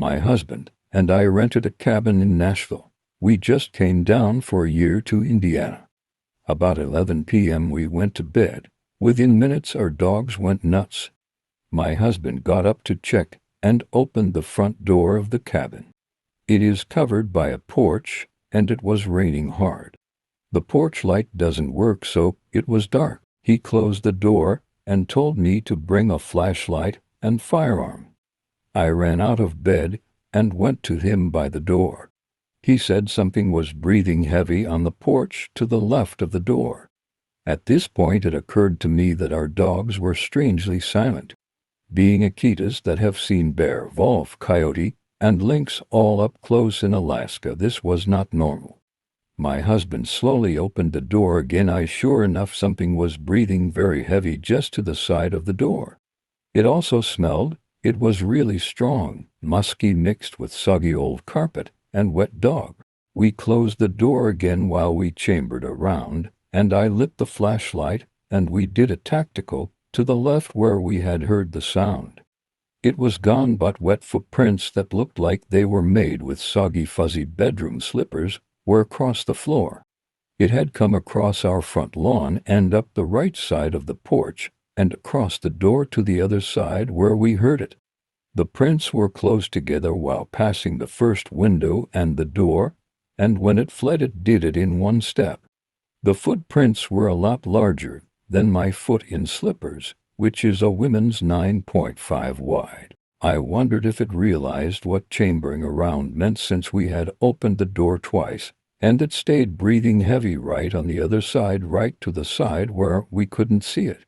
My husband and I rented a cabin in Nashville. We just came down for a year to Indiana. About 11 p.m. we went to bed. Within minutes our dogs went nuts. My husband got up to check and opened the front door of the cabin. It is covered by a porch, and it was raining hard. The porch light doesn't work, so it was dark. He closed the door and told me to bring a flashlight and firearm. I ran out of bed and went to him by the door. He said something was breathing heavy on the porch to the left of the door. At this point it occurred to me that our dogs were strangely silent. Being Akitas that have seen bear, wolf, coyote, and lynx all up close in Alaska, this was not normal. My husband slowly opened the door again. Sure enough, something was breathing very heavy just to the side of the door. It also smelled. It was really strong, musky, mixed with soggy old carpet and wet dog. We closed the door again while we chambered around, and I lit the flashlight, and we did a tactical to the left where we had heard the sound. It was gone, but wet footprints that looked like they were made with soggy, fuzzy bedroom slippers were across the floor. It had come across our front lawn and up the right side of the porch and across the door to the other side where we heard it. The prints were close together while passing the first window and the door, and when it fled it did it in one step. The footprints were a lot larger than my foot in slippers, which is a woman's 9.5 wide. I wondered if it realized what chambering around meant, since we had opened the door twice, and it stayed breathing heavy right on the other side, right to the side where we couldn't see it.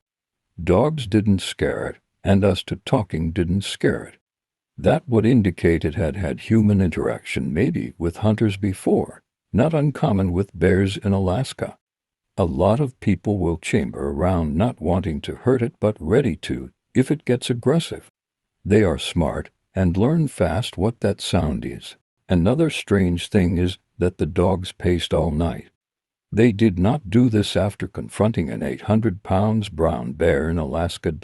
Dogs didn't scare it, and us two talking didn't scare it. That would indicate it had had human interaction, maybe with hunters before, not uncommon with bears in Alaska. A lot of people will chamber around not wanting to hurt it but ready to if it gets aggressive. They are smart and learn fast what that sound is. Another strange thing is that the dogs paced all night. They did not do this after confronting an 800-pound brown bear in Alaska.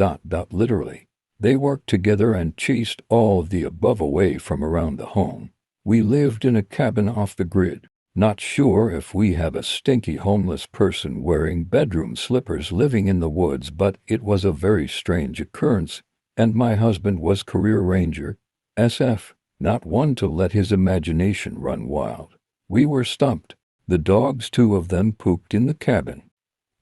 Literally. They worked together and chased all of the above away from around the home. We lived in a cabin off the grid. Not sure if we have a stinky homeless person wearing bedroom slippers living in the woods, but it was a very strange occurrence, and my husband was career ranger, SF, not one to let his imagination run wild. We were stumped. The dogs, 2 of them, pooped in the cabin.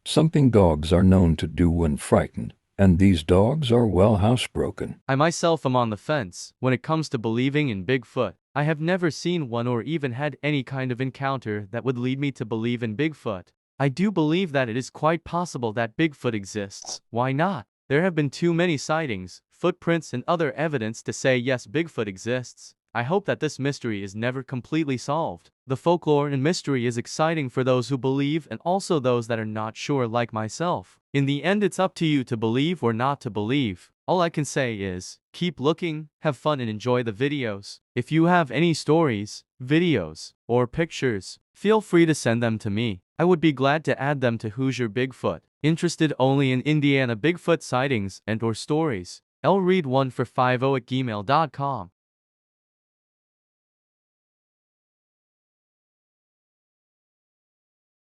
Something dogs are known to do when frightened, and these dogs are well housebroken. I myself am on the fence when it comes to believing in Bigfoot. I have never seen one or even had any kind of encounter that would lead me to believe in Bigfoot. I do believe that it is quite possible that Bigfoot exists. Why not? There have been too many sightings, footprints, and other evidence to say yes, Bigfoot exists. I hope that this mystery is never completely solved. The folklore and mystery is exciting for those who believe and also those that are not sure, like myself. In the end, it's up to you to believe or not to believe. All I can say is, keep looking, have fun, and enjoy the videos. If you have any stories, videos, or pictures, feel free to send them to me. I would be glad to add them to Hoosier Bigfoot. Interested only in Indiana Bigfoot sightings and or stories? I'll read one for 50 at gmail.com.